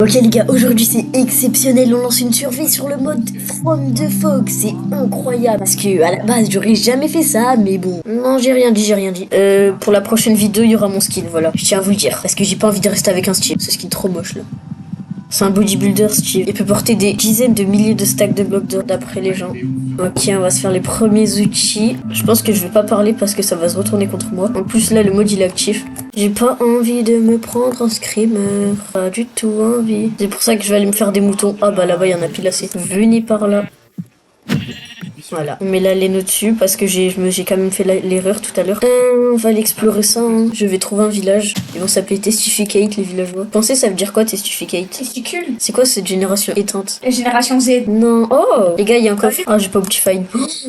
Ok les gars, aujourd'hui c'est exceptionnel, on lance une survie sur le mode From the Fog, c'est incroyable. Parce que à la base j'aurais jamais fait ça, mais bon, non j'ai rien dit. Pour la prochaine vidéo il y aura mon skin, voilà. Je tiens à vous le dire, parce que j'ai pas envie de rester avec un Steve, ce skin trop moche là. C'est un bodybuilder Steve, il peut porter des dizaines de milliers de stacks de blocs d'or d'après les gens. Ok, on va se faire les premiers outils. Je pense que je vais pas parler parce que ça va se retourner contre moi. En plus là le mode il est actif. J'ai pas envie de me prendre un screamer, pas du tout envie. C'est pour ça que je vais aller me faire des moutons. Ah bah là-bas il y en a pile assez. Venez par là. Voilà, on met la laine au-dessus parce que j'ai quand même fait l'erreur tout à l'heure. On va aller explorer ça, hein. Je vais trouver un village. Ils vont s'appeler Testificate, les villageois. Vous pensez ça veut dire quoi, Testificate? Testicule. C'est quoi cette génération éteinte? La génération Z. Non. Oh les gars, il y a un coffre. Ah, j'ai pas Optifine.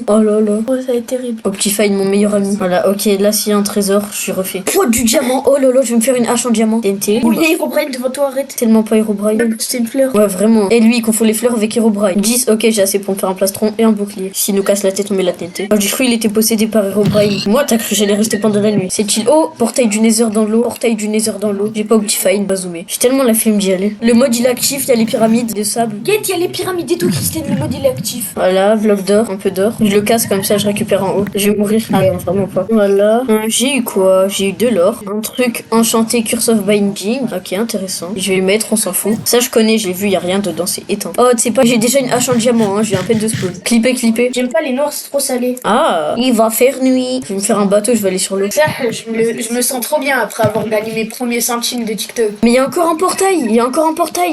Oh là là. Oh, ça va être terrible. Optifine, mon meilleur ami. Voilà, ok, là s'il y a un trésor, je suis refait. Oh, du diamant. Oh là là, je vais me faire une hache en diamant. TNT. Oh, il y a Herobrine devant toi, arrête. Tellement pas Herobrine. C'était une fleur. Ouais, vraiment. Et lui, il confond les fleurs avec Herobrine. 10, ok, j'ai assez pour me faire un plastron et un bouclier. S'il nous casse la tête, on met la TNT. Oh, j'ai cru il était possédé par Herobrine. Moi, t'as cru que j'allais rester pendant la nuit. C'est chill. Oh, portail du Nether dans l'eau. Portail du Nether dans l'eau. J'ai pas Optifine, pas zoomé. J'ai tellement la flemme d'y aller. Le mode il est actif, il y a les pyramides de sable. Get, il y a les pyramides et tout, Christine, le mode il est actif. Voilà, bloc d'or, un peu d'or. Je le casse comme ça, je récupère en haut. Je vais mourir. Ah non, vraiment pas. Voilà. J'ai eu quoi? J'ai eu de l'or. Un truc enchanté, Curse of Binding. Ok, intéressant. Je vais le mettre, on s'en fout. Ça, je connais, j'ai vu, y a rien dedans, c'est éteint. Oh, tu sais pas, j'ai déjà une hache en diamant, hein. J'ai un pet de spawn. Clipper. J'aime pas les noirs, c'est trop salé. Ah, il va faire nuit. Je vais me faire un bateau, je vais aller sur l'eau. Ça, je me sens trop bien après avoir gagné mes premiers centimes de TikTok. Mais il y a encore un portail.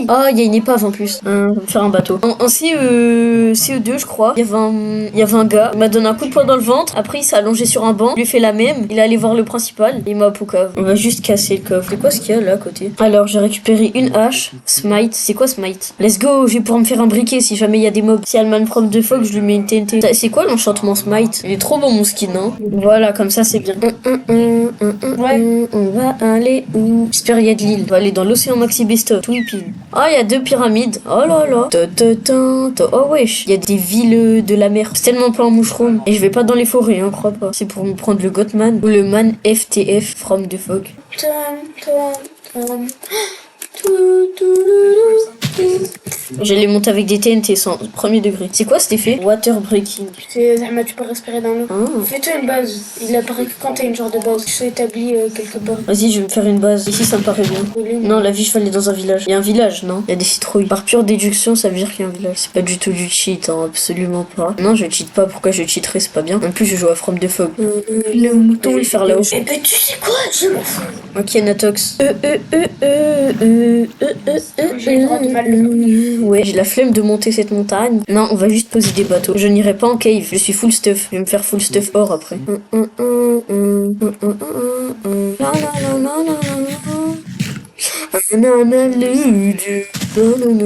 Oh, il y a une épave en plus. Je vais me faire un bateau. En CE2, je crois, il y avait un gars. Il m'a donné un coup de poing dans le ventre. Après, il s'est allongé sur un banc. Je lui ai fait la même. Il est allé voir le principal. Il m'a poucave. On va juste casser le coffre. C'est quoi ce qu'il y a là à côté? Alors, j'ai récupéré une hache. Smite. C'est quoi Smite? Let's go. Je vais pouvoir me faire un briquet si jamais il y a des mobs. Si Alman From the Fog, je lui mets une TNT. C'est quoi l'enchantement Smite? Il est trop bon mon skin, hein. Voilà, comme ça c'est bien. Ouais. On va aller où? J'espère il y a de l'île. On va aller dans l'océan Maxi Besto. Tout pile. Ah, il y a 2 pyramides. Oh là là. Oh wesh. Il y a des villes de la mer. C'est tellement plein en moucheron. Et je vais pas dans les forêts, hein, crois pas. C'est pour me prendre le Gothman ou le Man FTF From the Fog. Je l'ai monté avec des TNT sans premier degré. C'est quoi cet effet? Water breaking. C'est Zahma, tu peux respirer dans l'eau. Ah. Fais-toi une base. Il apparaît que quand t'as une genre de base. Tu sois établi quelque part. Vas-y, je vais me faire une base. Ici, ça me paraît bien. Non, la vie, je vais aller dans un village. Il y a un village, non? Il y a des citrouilles. Par pure déduction, ça veut dire qu'il y a un village. C'est pas du tout du cheat, hein, absolument pas. Non, je cheat pas. Pourquoi je cheaterais? C'est pas bien. En plus, je joue à From the Fog. Le mouton, il faire là-haut. Eh ben, tu sais quoi? Je m'en fous. Ok, Natox. J'ai le droit de mal le Ouais, j'ai la flemme de monter cette montagne. Non, on va juste poser des bateaux. Je n'irai pas en cave. Je suis full stuff. Je vais me faire full stuff or après.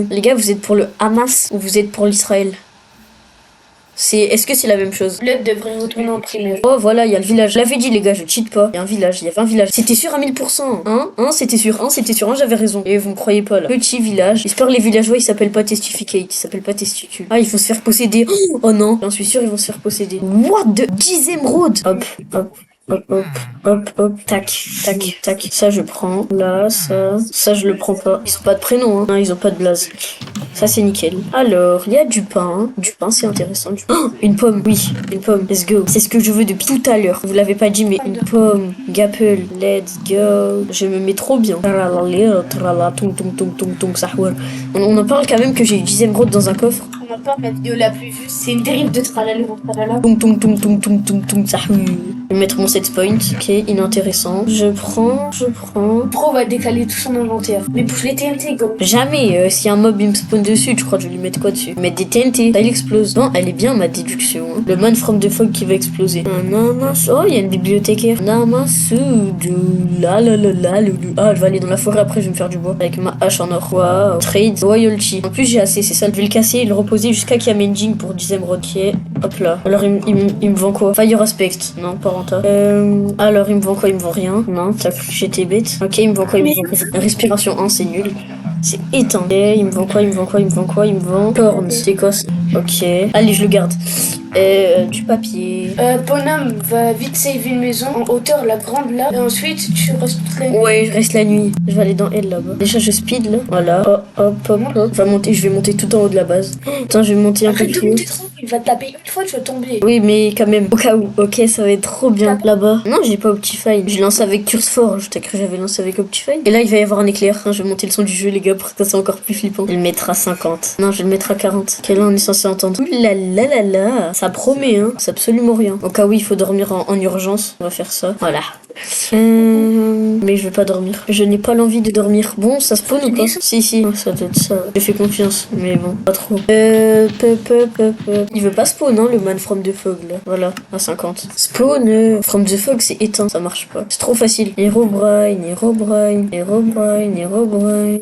Les gars, vous êtes pour le Hamas ou vous êtes pour l'Israël? Est-ce que c'est la même chose? L'aide devrait retourner en primaire. Oh voilà, il y a le village. Je l'avais dit les gars, je cheat pas. Il y a un village, il y avait un village. C'était sûr à 1000%. Hein, c'était sûr, j'avais raison. Et vous me croyez pas là. Petit village. J'espère que les villageois ils s'appellent pas Testificate, ils s'appellent pas Testicule. Ah, ils vont se faire posséder. Oh non, j'en suis sûr, ils vont se faire posséder. What the 10 émeraudes. Hop, tac. Ça je prends. Là, ça je le prends pas. Ils ont pas de prénom, hein. Non, ils ont pas de blaze. Ça c'est nickel. Alors, il y a du pain. Du pain, c'est intéressant. Oh, une pomme, oui, une pomme. Let's go. C'est ce que je veux depuis tout à l'heure. Vous l'avez pas dit, mais une pomme. Gapple, let's go. Je me mets trop bien. On en parle quand même que j'ai eu 10 émeraudes dans un coffre. On en parle, ma vidéo la plus vue. C'est une dérive de tralala. Je vais mettre mon set point. Ok, inintéressant. Je prends. Pro va décaler tout son inventaire. Mais bouffe les TNT, go. Jamais. Si un mob il me spawn dessus, je crois que je vais lui mettre quoi dessus? Mettre des TNT. Ça, il explose. Non, elle est bien ma déduction. Hein. Le Man From the Fog qui va exploser. Oh, il y a une bibliothécaire. Namasudu. Ah, je vais aller dans la forêt après, je vais me faire du bois. Avec ma hache en or. Wow. Trade. Royalty. En plus, j'ai assez, c'est ça. Je vais le casser et le reposer jusqu'à qu'il y a mending pour 10 émeraudes. Ok. Hop là. Alors, il me vend quoi? Fire Aspect. Non, pas rentable. Alors, il me vend quoi? Il me vend rien. Non, j'étais bête. Ok, il me vend quoi? Il me vend quoi? Respiration 1, c'est nul. C'est éteint. Ok, il me vend quoi? Il me vend Corn, c'est quoi? Ok. Allez, je le garde. Du papier. Bonhomme va vite save une maison en hauteur, la grande là. Et ensuite, tu restes toute la nuit. Ouais, je reste la nuit. Je vais aller dans elle là-bas. Déjà, je speed là. Voilà. Hop, hop, hop, hop. Je vais monter tout en haut de la base. Attends, je vais monter un peu Arrête de plus haut. monter trop, il va te taper une fois, tu vas tomber. Oui, mais quand même, au cas où. Ok, ça va être trop bien. Là-bas. Non, j'ai pas Optifine. J'ai lancé avec Curse Forge. T'as cru que j'avais lancé avec Optifine? Et là, il va y avoir un éclair. Hein, je vais monter le son du jeu, les gars, pour que ça soit encore plus flippant. Je vais le mettre à 50. Non, je vais le mettre à 40. Ok, là, on est censé entendre. Ouh là là là là. Ça promet, hein. C'est absolument rien. Au cas où il faut dormir en urgence, on va faire ça. Voilà. Mais je vais pas dormir. Je n'ai pas l'envie de dormir. Bon, ça spawn ou pas? Si. Oh, ça doit être ça. J'ai fait confiance, mais bon, pas trop. Il veut pas spawn, hein, le man from the fog, là. Voilà, à 50. Spawn, from the fog, c'est éteint. Ça marche pas. C'est trop facile. Herobrine.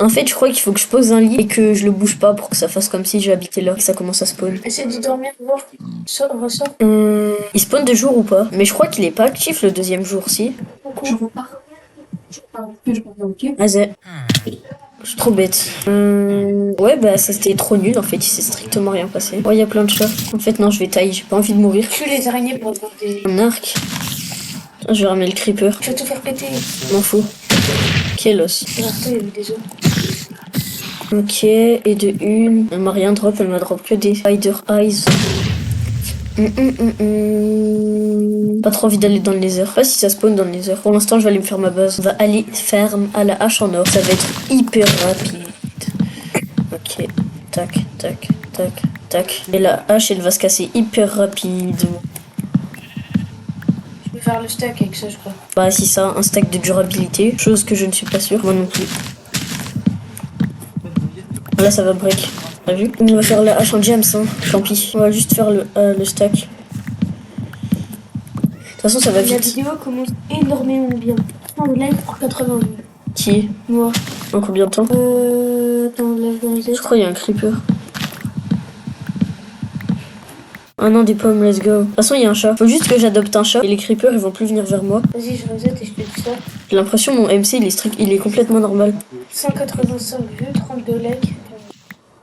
En fait, je crois qu'il faut que je pose un lit et que je le bouge pas pour que ça fasse comme si j'habitais là et que ça commence à spawn. Essaie de dormir, voir. Ressort. Il spawn de jour ou pas? Mais je crois qu'il est pas actif le deuxième jour, si. Je repars. Vas-y. Je suis trop bête. Ouais, bah ça c'était trop nul en fait, il s'est strictement rien passé. Oh, il y a plein de chats. En fait, non, je vais tailler, j'ai pas envie de mourir. Tue les araignées pour avoir des. Un arc. Putain, je vais ramener le creeper. Tu vas tout faire péter. M'en fous. Ok, l'os. Regarde, il y avait des os. Ok, et de une. Elle m'a rien drop, elle m'a drop que des spider eyes. Pas trop envie d'aller dans le nether. Je sais pas si ça spawn dans le nether. Pour l'instant, je vais aller me faire ma base. On va aller ferme à la hache en or. Ça va être hyper rapide. Ok. Tac. Et la hache, elle va se casser hyper rapidement. Je peux faire le stack avec ça, je crois. Bah, si ça, un stack de durabilité. Chose que je ne suis pas sûre. Moi non plus. Là, ça va break. T'as vu? On va faire la hache en gems, hein. Tant pis. On va juste faire le stack. De toute façon, ça va La vite. vidéo commence énormément bien. On live pour 80 vues. Qui? Moi. En combien de temps? Attends, là, Je crois qu'il y a un creeper. Ah non, des pommes, let's go. De toute façon, il y a un chat. Faut juste que j'adopte un chat et les creepers, ils vont plus venir vers moi. Vas-y, je reset et je te dis ça. J'ai l'impression mon MC, il est complètement normal. 185 vues, 32 likes.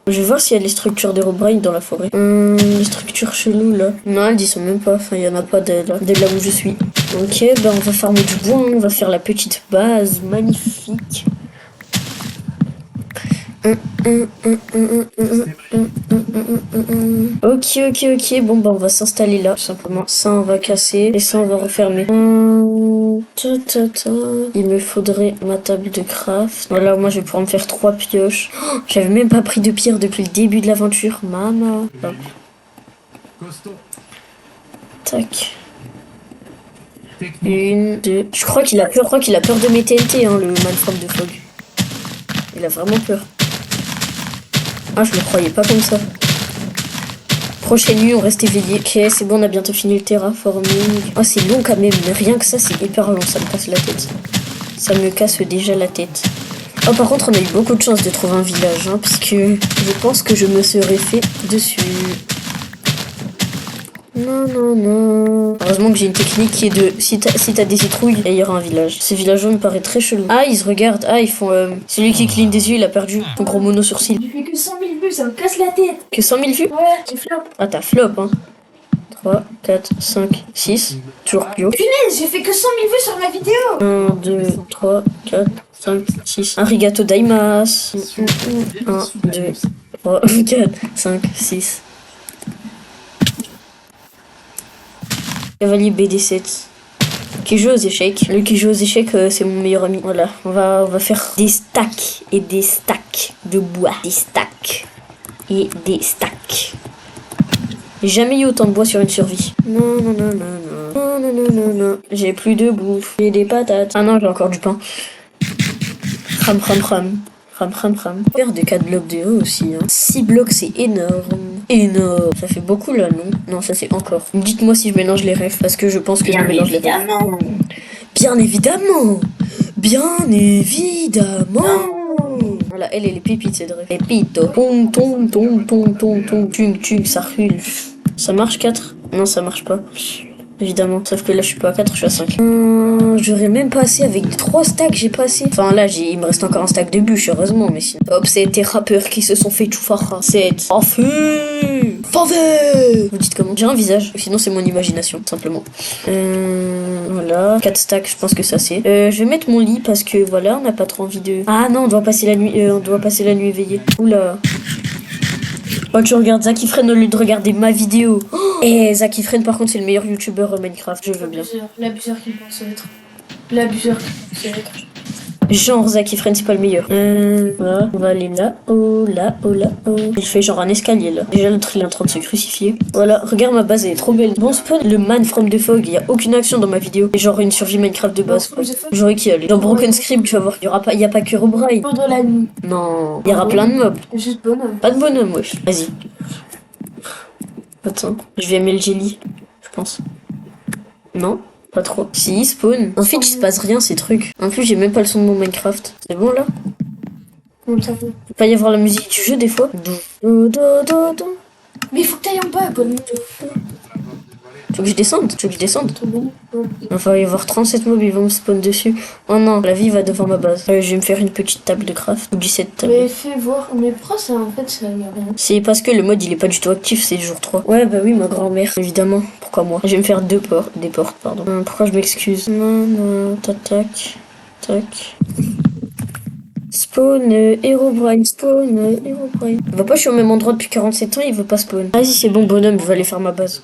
Je vais voir s'il y a les structures d'Herobrine dans la forêt. Les structures cheloues, là. Non, elles y sont même pas. Enfin, il y en a pas dès là où je suis. Ok, bah on va farmer du bois. On va faire la petite base. Magnifique. Ok. Bon, bah, on va s'installer là, tout simplement. Ça, on va casser. Et ça, on va refermer. Il me faudrait ma table de craft. Voilà, moi, je vais pouvoir me faire 3 pioches. Oh, j'avais même pas pris de pierre depuis le début de l'aventure. Maman. Hop. Tac. 1, 2. Je crois qu'il a peur de mes TNT, hein, le man from the fog. Il a vraiment peur. Ah, je le croyais pas comme ça. Prochaine nuit, on reste éveillé. Ok, c'est bon, on a bientôt fini le terraforming. Oh, c'est long quand même, mais rien que ça, c'est hyper long. Ça me casse la tête. Ça me casse déjà la tête. Oh, par contre, on a eu beaucoup de chance de trouver un village, hein, parce que je pense que je me serais fait dessus. Non. Heureusement que j'ai une technique qui est de... Si t'as des citrouilles, il y aura un village. Ces villageois me paraît très chelou. Ah, ils se regardent. Ah, ils font... Celui qui cligne des yeux, il a perdu son gros mono sourcil. J'ai fait que 100 000 vues, ça me casse la tête. Que 100 000 vues? Ouais, j'ai flop. Ah, t'as flop, hein. 3, 4, 5, 6. Toujours bio. Punaise, j'ai fait que 100 000 vues sur ma vidéo. 1, 2, 3, 4, 5, 6. Arigato daimasu. 1, 2, 3, 4, 5, 6. Cavalier BD7 qui joue aux échecs. Le qui joue aux échecs, c'est mon meilleur ami. Voilà, on va faire des stacks et des stacks de bois. Des stacks et des stacks. J'ai jamais eu autant de bois sur une survie. Non. J'ai plus de bouffe. J'ai des patates. Ah non, j'ai encore du pain. Ram. Faire des 4 blocs de haut aussi. 6 blocs, c'est énorme. Ça fait beaucoup là, non? Non, ça c'est encore. Dites-moi si je mélange les rêves, parce que je pense que je mélange les rêves. Bien évidemment. Voilà, elle est les pépites, c'est vrai. Pépito. Ton. Tung, ça rule. Ça marche 4? Non, ça marche pas. évidemment. Sauf que là, je suis pas à 4, je suis à 5. J'aurais même pas assez avec 3 stacks, j'ai pas assez. Enfin, là, il me reste encore un stack de bûches, heureusement, mais sinon. Hop, c'est des rappeurs qui se sont fait tout fara. C'est Fafé. Vous dites comment? J'ai un visage, sinon c'est mon imagination, simplement. Voilà. 4 stacks, je pense que ça c'est. Je vais mettre mon lit parce que voilà, on n'a pas trop envie de. Ah non, on doit passer la nuit, éveillée. Oula. Oh, tu regardes Zach Efren au lieu de regarder ma vidéo. Et Zach Efren, par contre, c'est le meilleur youtubeur Minecraft, je veux bien. L'abuseur qu'il pense être. L'abuseur qu'il pense être. Genre, Zach Efren, c'est pas le meilleur. Voilà, on va aller là. Oh, là, oh, là, oh. Il fait genre un escalier là. Déjà, l'autre, il est en train de se crucifier. Voilà, regarde ma base, elle est trop belle. Bon spawn, le man from the fog. Il y a aucune action dans ma vidéo. C'est genre une survie Minecraft de base, quoi. J'aurais qui aller. Dans Broken Script, tu vas voir. Il y a pas que Herobrine. Pendant la nuit. Non, il y aura plein de mobs. Juste bonhomme. Pas de bonhomme, wesh. Vas-y. Attends, je vais aimer le jelly, je pense. Non, pas trop. Si, il spawn. En fait, il se passe rien, ces trucs. En plus, j'ai même pas le son de mon Minecraft. C'est bon, là? Comment ça fait? Peut pas y avoir la musique du jeu, des fois? Mais il faut que t'ailles en bas, bonne. Tu veux que je descende? Tu veux que je descende? Trop bon. Il va y avoir 37 mobs, ils vont me spawn dessus. Oh non, la vie va devant ma base. Je vais me faire une petite table de craft. Ou 17 tables. Mais fais voir. Mais pourquoi ça, en fait, ça y a rien? C'est parce que le mode, il est pas du tout actif, c'est le jour 3. Ouais, bah oui, ma grand-mère, évidemment. Pourquoi moi? Je vais me faire des portes, pardon. Pourquoi je m'excuse? Non, tac. Spawn, Herobrine, spawn, Herobrine. Va pas, je suis au même endroit depuis 47 ans, il veut pas spawn. Vas-y, c'est bon, bonhomme, je vais aller faire ma base.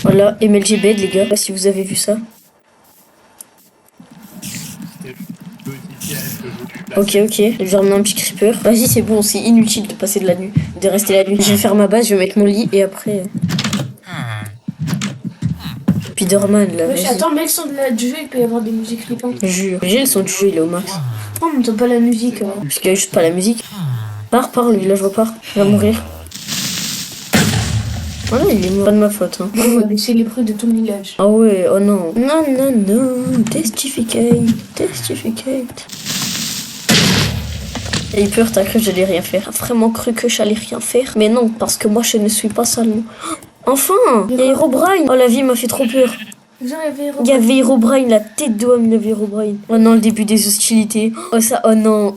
Voilà, MLG bed, les gars, je sais pas si vous avez vu ça. Ok, je vais ramener un petit creeper. Vas-y, c'est bon, c'est inutile de passer de rester la nuit. Je vais faire ma base, je vais mettre mon lit et après. Spiderman là. Wesh, attends, mets le son du jeu, il peut y avoir des musiques flippantes. Jure. J'ai le son du jeu, il est au max. Oh, on n'entend pas la musique. Parce qu'il y a juste pas la musique. Pars, lui, là je vois pas. Il va mourir. Voilà, il est mort. Pas de ma faute. Hein. Ouais, c'est les bruits de tout le village. Ah ouais, oh non. Non. Testificate. Et peur, t'as cru que j'allais rien faire. T'as vraiment cru que j'allais rien faire. Mais non, parce que moi je ne suis pas Salmon. Enfin, il y a Herobrine. Oh, la vie m'a fait trop peur. Il y avait Herobrine, la tête d'homme, il y avait Herobrine. Oh non, le début des hostilités. Oh non.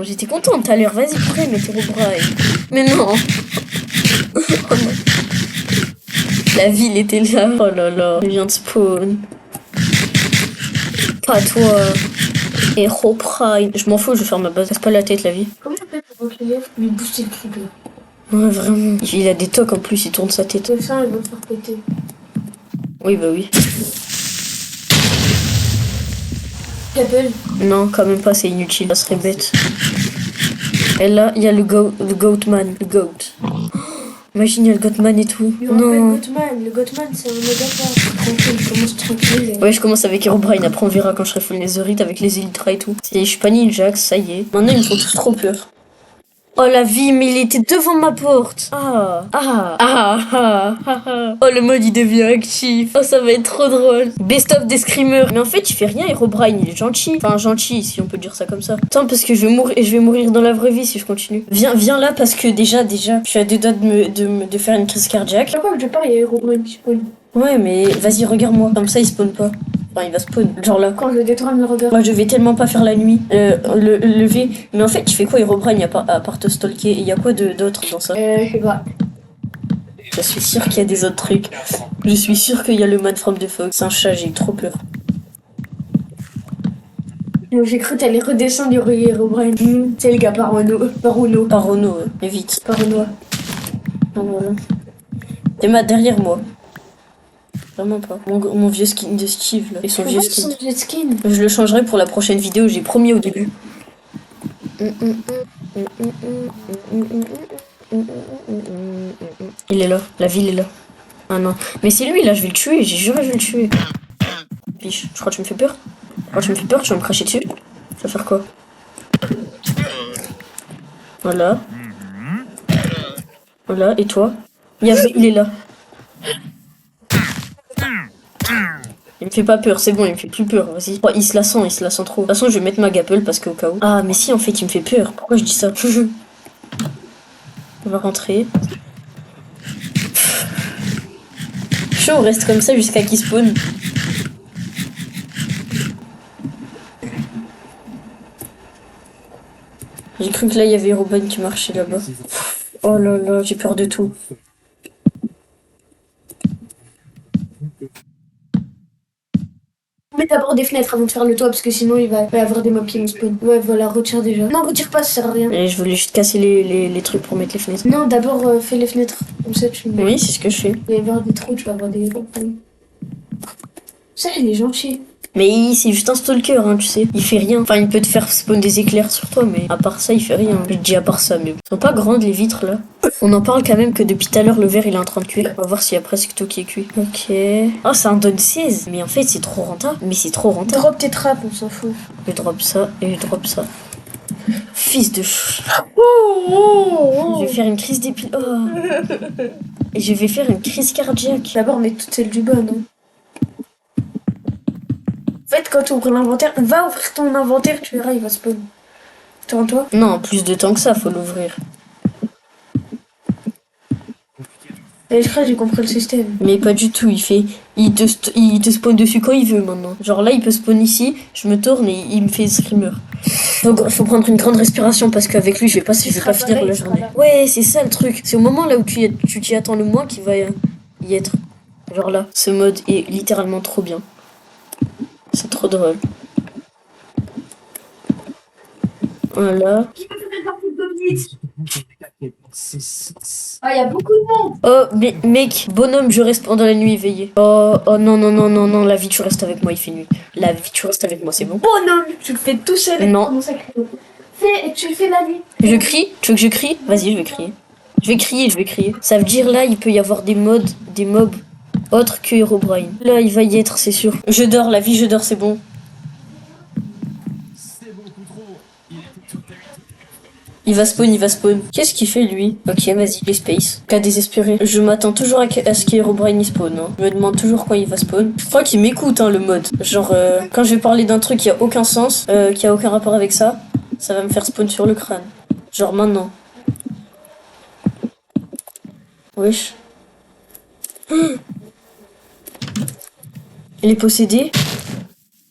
J'étais contente tout à l'heure. Vas-y, pourrais mettre Herobrine. Mais non. Oh non. La ville était là. Oh là là. Je viens de spawn. Pas toi. Herobrine. Je m'en fous, je vais faire ma base. Casse pas la tête, la vie. Comment on fait pour recueillir lui booster le creeper? Ouais, vraiment. Il a des tocs en plus, il tourne sa tête. Le sang, il va te faire péter. Oui, bah oui. T'appelles? Non, quand même pas, c'est inutile. Ça serait bête. Et là, il y a le Goatman. Le Goat. Imagine, il y a le Goatman et tout. Non. Le Goatman, c'est un méga tranquille, il commence tranquille. Ouais, je commence avec Herobrine. Après, on verra quand je serai full netherite avec les Elytra et tout. Je suis pas Ninjax, ça y est. Maintenant, ils me font tous trop peur. Oh la vie, mais il était devant ma porte. Oh, le mode il devient actif. Oh, ça va être trop drôle. Best of des screamers. Mais en fait, il fait rien, Herobrine, il est gentil. Enfin, gentil, si on peut dire ça comme ça. Attends, parce que je vais mourir dans la vraie vie si je continue. Viens là, parce que déjà, je suis à deux doigts de faire une crise cardiaque. Pourquoi que je pars, il y a Herobrine qui spawn? Ouais, mais vas-y, regarde-moi. Comme ça, il spawn pas. Enfin, il va spawn, genre là. Quand je détourne le regard. Moi, je vais tellement pas faire la nuit, le lever. Mais en fait, tu fais quoi, Herobrine, à part te stalker? Il y a quoi d'autre dans ça? Je sais pas. Je suis sûre qu'il y a des autres trucs. Je suis sûre qu'il y a le man from the fog. C'est un chat, j'ai eu trop peur. J'ai cru que t'allais redescendre du Herobrine. C'est le gars Parono, Mais vite. Parono. Voilà. T'es derrière moi. Vraiment pas. Mon vieux skin de Steve là. Et son vieux skin. Je le changerai pour la prochaine vidéo, j'ai promis au début. Il est là, la ville est là. Ah non. Mais c'est lui là, je vais le tuer, j'ai juré, je vais le tuer. Biche, je crois que tu me fais peur. Tu vas me cracher dessus. Tu vas faire quoi? Voilà. Voilà, et toi? Il est là. Il me fait pas peur, c'est bon, il me fait plus peur, vas-y. Oh, il se la sent trop. De toute façon, je vais mettre ma gapple parce qu'au cas où. Ah, mais si, en fait, il me fait peur. Pourquoi je dis ça? On va rentrer. chaud, on reste comme ça jusqu'à qu'il spawn. J'ai cru que là il y avait Robin qui marchait là-bas. Oh là là, j'ai peur de tout. Mets d'abord des fenêtres avant de faire le toit parce que sinon il va y avoir des mobs qui vont spawn. Ouais, voilà, retire déjà. Non, retire pas, ça sert à rien. Et je voulais juste casser les trucs pour mettre les fenêtres. Non, d'abord fais les fenêtres. Comme ça, tu mets. Oui, c'est ce que je fais. Il va y avoir des trous, tu vas avoir des. Ça, il est gentil. Mais c'est juste un stalker, hein, tu sais. Il fait rien. Enfin, il peut te faire spawn des éclairs sur toi, mais à part ça, il fait rien. Je dis à part ça, mais bon. Elles sont pas grandes les vitres là. On en parle quand même que depuis tout à l'heure, le verre il est en train de cuire. On va voir s'il y a presque tout qui est cuit. Ok. Oh, ça en donne 16. Mais en fait, c'est trop rentable. Mais c'est trop rentable. Drop tes trappes, on s'en fout. Je drop ça et je drop ça. Fils de ch... Je vais faire une crise d'épile. Oh. Et je vais faire une crise cardiaque. D'abord, mets toutes celles du bas, non? En fait, quand tu ouvres l'inventaire, va ouvrir ton inventaire, tu verras, il va spawn. Tourne-toi. Non, plus de temps que ça, faut l'ouvrir. Et je crois que j'ai compris le système. Mais pas du tout, il te spawn dessus quand il veut maintenant. Genre là, il peut spawn ici, je me tourne et il me fait screamer. Faut prendre une grande respiration parce qu'avec lui, je vais pas finir la journée. Ouais, c'est ça le truc. C'est au moment là où tu t'y attends le moins qu'il va y être. Genre là, ce mode est littéralement trop bien. C'est trop drôle. Voilà. Ah, il y a beaucoup de monde. Oh, mais mec, bonhomme, je reste pendant la nuit éveillé. Oh, non, non, non, non, non, la vie, tu restes avec moi, il fait nuit. La vie, tu restes avec moi, c'est bon. Bonhomme, tu le fais tout seul. Non. Tu le fais la nuit. Je crie? Tu veux que je crie? Vas-y, je vais crier. Je vais crier. Ça veut dire là, il peut y avoir des mobs autres que Herobrine. Là, il va y être, c'est sûr. Je dors, la vie, je dors, c'est bon. Il va spawn. Qu'est-ce qu'il fait lui? Ok, vas-y, les space. Cas désespéré. Je m'attends toujours à ce qu'Herobrine spawn. Hein. Je me demande toujours quand il va spawn. Je crois qu'il m'écoute, hein, le mode. Genre, quand je vais parler d'un truc qui a aucun sens, qui a aucun rapport avec ça, ça va me faire spawn sur le crâne. Genre maintenant. Wesh. Il est possédé?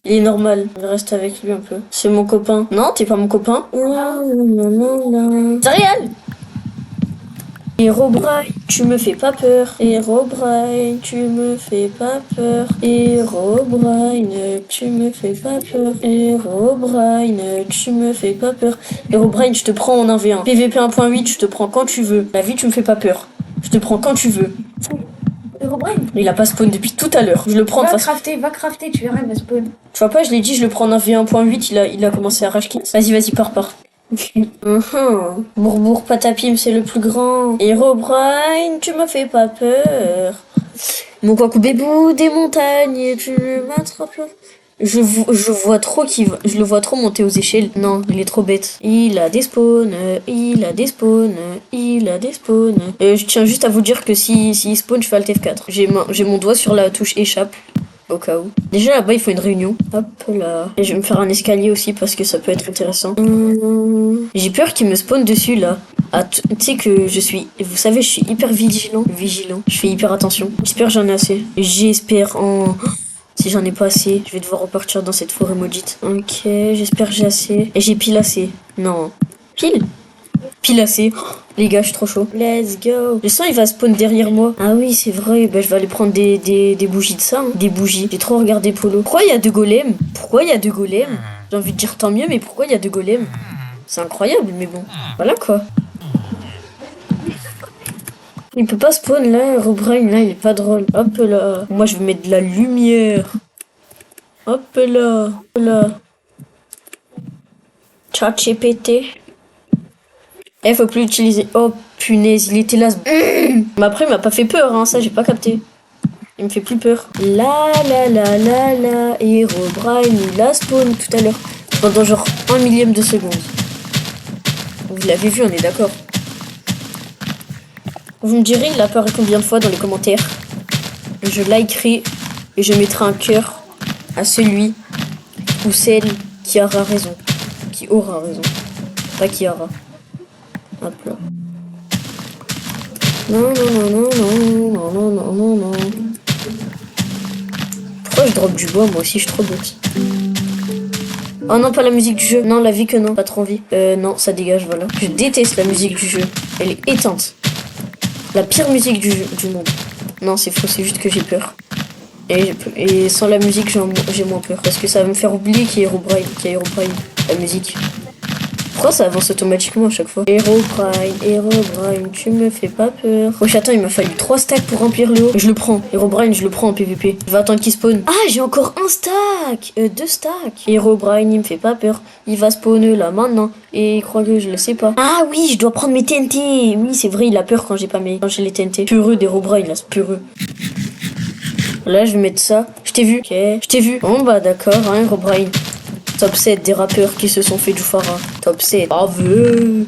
Il est normal, je reste avec lui un peu. C'est mon copain. Non, t'es pas mon copain? C'est réel! Herobrine, tu me fais pas peur. Herobrine, tu me fais pas peur. Herobrine, tu me fais pas peur. Herobrine, tu me fais pas peur. Herobrine, je te prends en 1v1. PVP 1.8, je te prends quand tu veux. La vie, tu me fais pas peur. Je te prends quand tu veux. Herobrine. Il a pas spawn depuis tout à l'heure. Je le prends de façon. Va crafter, tu verras, il va spawn. Tu vois pas, je l'ai dit, je le prends en 1v1.8, il a commencé à rage kit. Vas-y, pars. Bourbourg Patapim, c'est le plus grand. Herobrine, tu me fais pas peur. Mon Kwaku Bébou des montagnes, tu m'attrapes. Je vois trop je le vois trop monter aux échelles. Non, il est trop bête. Il a des spawns. Je tiens juste à vous dire que si spawn, je fais Alt F4. J'ai mon doigt sur la touche échappe. Au cas où. Déjà là-bas, il faut une réunion. Hop là. Et je vais me faire un escalier aussi parce que ça peut être intéressant. J'ai peur qu'il me spawn dessus là. Ah, tu sais que je suis... Vous savez, je suis hyper vigilant. Je fais hyper attention. J'espère que j'en ai assez. Si j'en ai pas assez, je vais devoir repartir dans cette forêt maudite. Ok, j'espère que j'ai assez. Et j'ai pile assez. Non. Pile assez. Oh, les gars, je suis trop chaud. Let's go. Le sang, il va spawn derrière moi. Ah oui, c'est vrai. Bah, je vais aller prendre des bougies de ça. Hein. Des bougies. J'ai trop regardé Polo. Pourquoi il y a deux golems? J'ai envie de dire tant mieux, mais pourquoi il y a deux golems? C'est incroyable, mais bon. Voilà quoi. Il peut pas spawn là, Herobrine, là, il est pas drôle. Hop là. Moi, je vais mettre de la lumière. Hop là. ChatGPT. Faut plus l'utiliser. Oh punaise, il était là. Mais après, il m'a pas fait peur, hein, ça, j'ai pas capté. Il me fait plus peur. La. Herobrine, il a spawn tout à l'heure. Pendant genre 1 millième de seconde. Vous l'avez vu, on est d'accord. Vous me direz, il apparaît combien de fois dans les commentaires. Je likerai et je mettrai un cœur à celui ou celle qui aura raison. Qui aura raison. Pas qui aura. Hop là. Non. je drop du bois, moi aussi je suis trop bête. Oh non, pas la musique du jeu. Non, la vie que non, pas trop envie. Non, ça dégage, voilà. Je déteste la musique du jeu. Elle est éteinte. La pire musique du monde. Non, c'est faux, c'est juste que j'ai peur. Et sans la musique, j'ai moins peur. Parce que ça va me faire oublier qu'il y a Herobrine, la musique. Pourquoi ça avance automatiquement à chaque fois? Herobrine, tu me fais pas peur. Wesh, attends, il m'a fallu 3 stacks pour remplir le haut. Je le prends. Herobrine, je le prends en PVP. Je vais attendre qu'il spawn. Ah, j'ai encore 1 stack 2 stacks. Herobrine, il me fait pas peur. Il va spawner là maintenant. Et il croit que je le sais pas. Ah oui, je dois prendre mes TNT. Oui, c'est vrai, il a peur quand j'ai les TNT. Peureux d'Herobrine, là, c'est peureux. Là, je vais mettre ça. Je t'ai vu. Ok, je t'ai vu. Bon, bah d'accord, hein, Herobrine. Top 7 des rappeurs qui se sont fait du phara. Top 7. Bravo.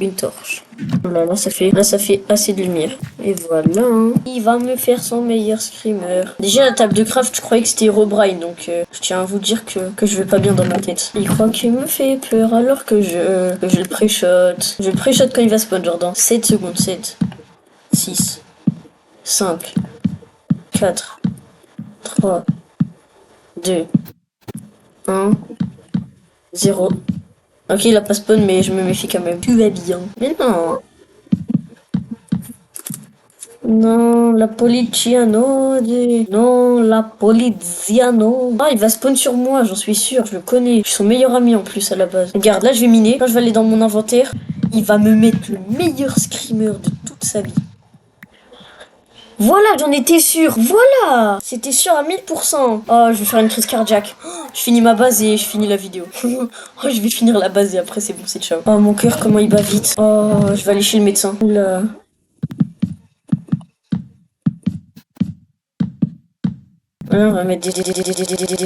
Une torche. Là, ça fait assez de lumière. Et voilà. Hein. Il va me faire son meilleur screamer. Déjà, la table de craft, je croyais que c'était Herobrine. Donc, je tiens à vous dire que je vais pas bien dans ma tête. Il croit qu'il me fait peur alors que je le pré-shot. Je le pré-shot quand il va spawn, genre dans 7 secondes. 7, 6, 5, 4, 3, 2, 1... 0. Ok, il a pas spawn, mais je me méfie quand même. Tu vas bien. Mais non. Non, la Poliziano. Non, la Poliziano. Ah, il va spawn sur moi, j'en suis sûr, je le connais. Je suis son meilleur ami en plus à la base. Regarde, là je vais miner. Quand je vais aller dans mon inventaire, il va me mettre le meilleur screamer de toute sa vie. Voilà, j'en étais sûr. Voilà, c'était sûr à 1000%. Oh, je vais faire une crise cardiaque. Je finis ma base et je finis la vidéo. Oh, je vais finir la base et après c'est bon, c'est ciao. Oh, mon cœur, comment il bat vite. Oh, je vais aller chez le médecin. Oula. On va mettre